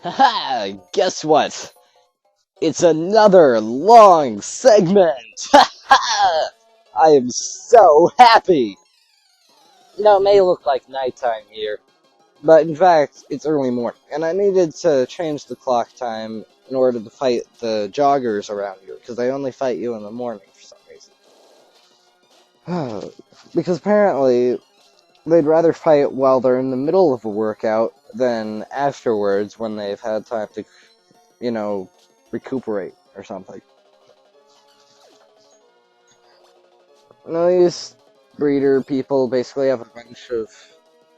Haha! Guess what? It's another long segment! Haha! I am so happy! It may look like nighttime here, but in fact, it's early morning, and I needed to change the clock time in order to fight the joggers around here, because they only fight you in the morning for some reason. Because apparently, they'd rather fight while they're in the middle of a workout than afterwards when they've had time to, recuperate or something. These breeder people basically have a bunch of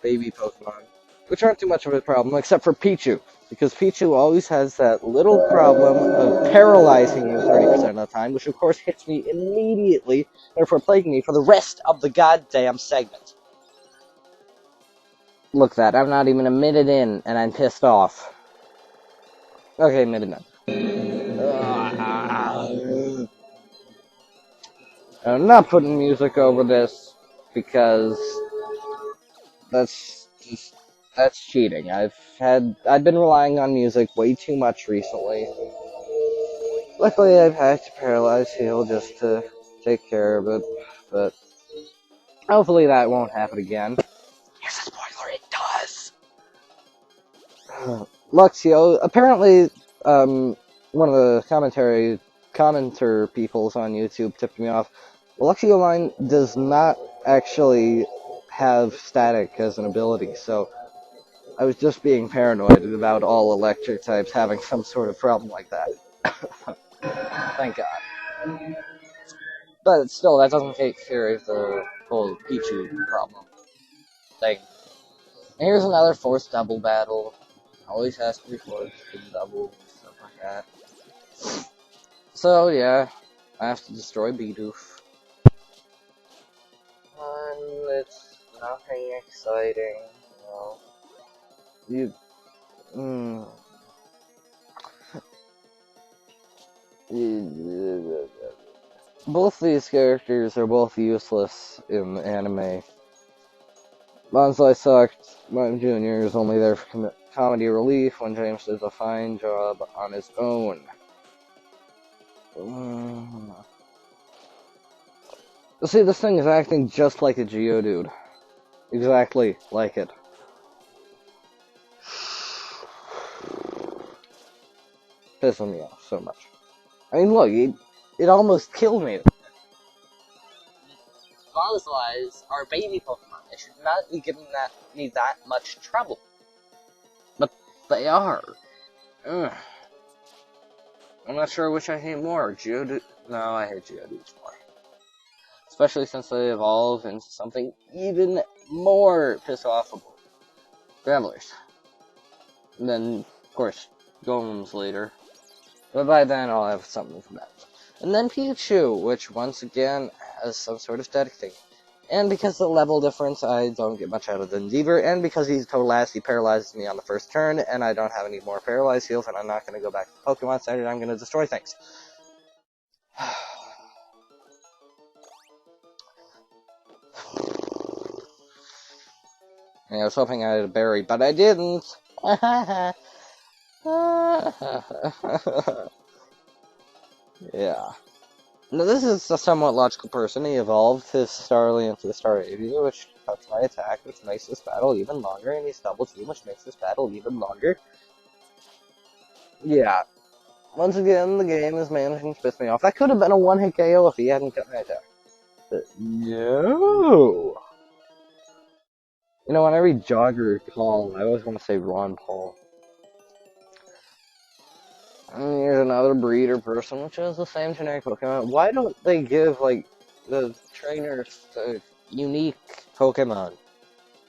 baby Pokemon, which aren't too much of a problem, except for Pichu, because Pichu always has that little problem of paralyzing you 30% of the time, which of course hits me immediately, therefore plaguing me for the rest of the goddamn segment. Look that, I'm not even a minute in, and I'm pissed off. Okay, minute in. I'm not putting music over this, because that's cheating. I've been relying on music way too much recently. Luckily, I've had to paralyze heal just to take care of it, but hopefully that won't happen again. Here's a spoiler, it does! Luxio, apparently, one of the commenter peoples on YouTube tipped me off. Luxio line does not actually have static as an ability, so I was just being paranoid about all electric types having some sort of problem like that. Thank God. But still, that doesn't take care of the whole Pichu problem thing. And here's another forced double battle. Always has to be forced in double, stuff like that. So, yeah, I have to destroy Bidoof. And it's nothing exciting, you know. Both these characters are both useless in anime. Bonsai sucked. Martin Jr. is only there for comedy relief when James does a fine job on his own. See, this thing is acting just like a Geodude. Exactly like it. Pissing me off so much. I mean, look, it almost killed me. Bonsais are baby Pokemon. They should not be giving me that much trouble. But they are. Ugh. I'm not sure which I hate more. Geodude. No, I hate Geodudes more. Especially since they evolve into something even more piss-offable. Gravelers. And then, of course, Golems later. But by then, I'll have something from that. And then Pikachu, which once again has some sort of static thing. And because of the level difference, I don't get much out of the Endeavor, and because he's total ass, he paralyzes me on the first turn, and I don't have any more paralyzed heals, and I'm not going to go back to Pokemon Center, and I'm going to destroy things. I was hoping I had a berry, but I didn't! Yeah. Now, this is a somewhat logical person. He evolved his Starly into the Staravia, which cuts my attack, which makes this battle even longer, and he's double team, which makes this battle even longer. Yeah. Once again, the game is managing to piss me off. That could have been a one-hit KO if he hadn't cut my attack. But no! When I read Jogger Call, I always want to say Ron Paul. And here's another breeder person, which is the same generic Pokemon. Why don't they give, the trainers the unique Pokemon?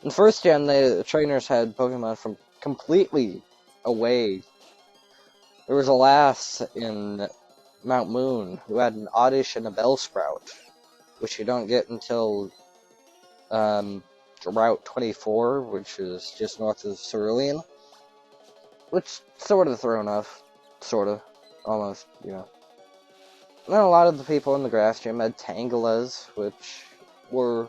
In first gen, the trainers had Pokemon from completely away. There was a lass in Mount Moon who had an Oddish and a Bellsprout, which you don't get until Route 24, which is just north of Cerulean. Which sort of thrown off. Sorta. Almost, And then a lot of the people in the grass gym had Tangelas, which were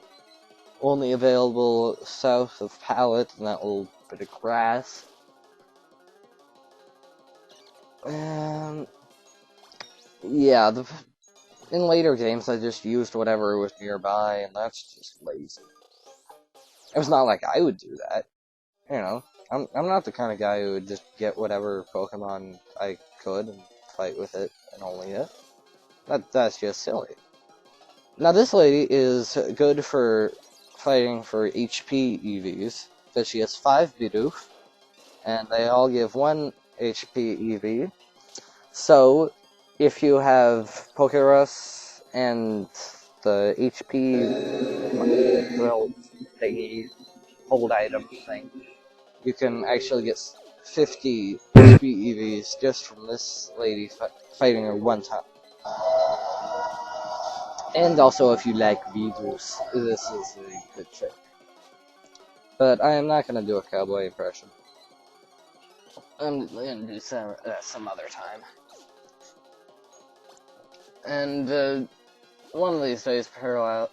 only available south of Pallet, and that little bit of grass. Yeah, in later games I just used whatever was nearby, and that's just lazy. It's not like I would do that, you know. I'm not the kind of guy who would just get whatever Pokemon I could and fight with it, and only it. That's just silly. Now this lady is good for fighting for HP EVs, because she has 5 Bidoof, and they all give 1 HP EV. So, if you have Pokerus and the HP little thingy, hold item thing, you can actually get 50 HP EVs just from this lady fighting her one time. And also, if you like Vidus, this is a good trick. But I am not going to do a cowboy impression. I'm going to do some other time. And one of these days,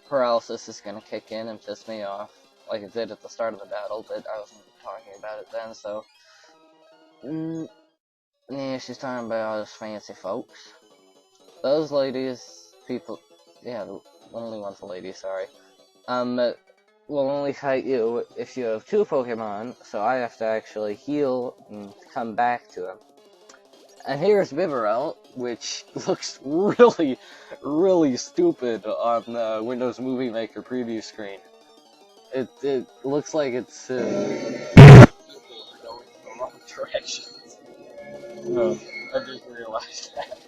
paralysis is going to kick in and piss me off, like it did at the start of the battle, but I wasn't talking about it then, so... yeah, she's talking about all those fancy folks. Those ladies, people... yeah, the only one's a lady, sorry. Will only fight you if you have 2 Pokemon, so I have to actually heal and come back to him. And here's Bibarel, which looks really, really stupid on the Windows Movie Maker preview screen. It looks like it's going in the wrong direction. No, I just realized that.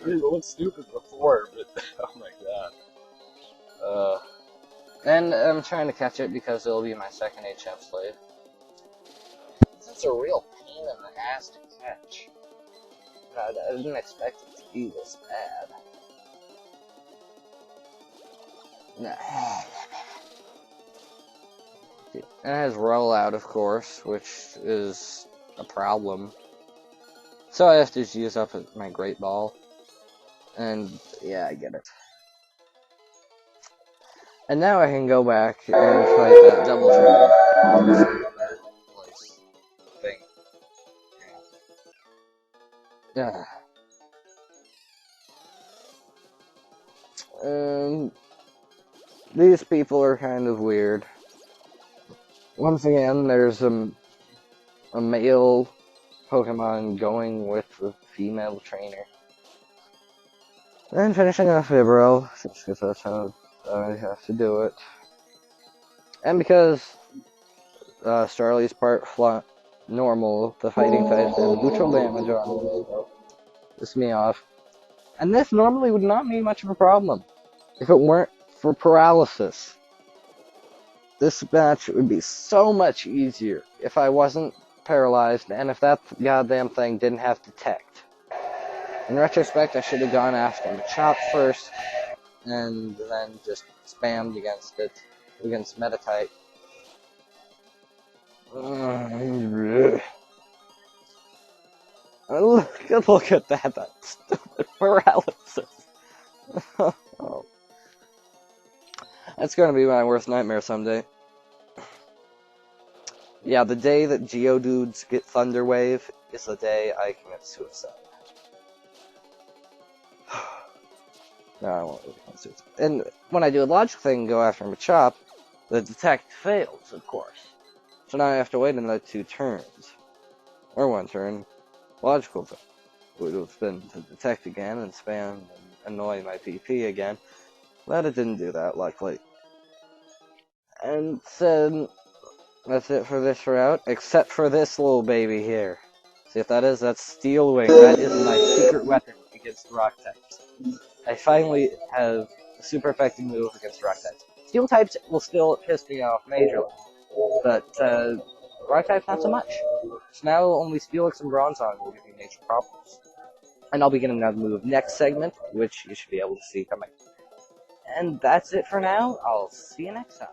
It looked stupid before, but oh my god. And I'm trying to catch it because it'll be my second HM slave. That's a real pain in the ass to catch. I didn't expect it to be this bad. It has rollout, of course, which is a problem. So I have to just use up my Great Ball. And yeah, I get it. And now I can go back and fight that double trainer. Thing. Yeah. These people are kind of weird. Once again, there's a male Pokemon going with the female trainer. Then finishing off Bibarel, because that's how I have to do it. And because Starly's part normal, the fighting types have neutral damage on them, so piss me off. And this normally would not be much of a problem if it weren't for paralysis. This match would be so much easier if I wasn't paralyzed and if that goddamn thing didn't have Detect. In retrospect, I should have gone after Machop first, and then just spammed against it, against Metatype. Look at that stupid paralysis. Oh. That's gonna be my worst nightmare someday. Yeah, the day that Geodudes get Thunder Wave is the day I commit suicide. No, I won't really commit suicide. And when I do a logic thing and go after Machop, the Detect fails, of course. So now I have to wait another 2 turns. Or 1 turn. Logical thing would have been to Detect again and spam and annoy my PP again. But it didn't do that, luckily. And so, that's it for this route, except for this little baby here. See if that is? That's Steel Wing. That is my secret weapon against Rock types. I finally have a super effective move against Rock types. Steel types will still piss me off majorly, but Rock types not so much. So now only Steelix and Bronzong will give me major problems. And I'll be getting that move next segment, which you should be able to see coming. And that's it for now. I'll see you next time.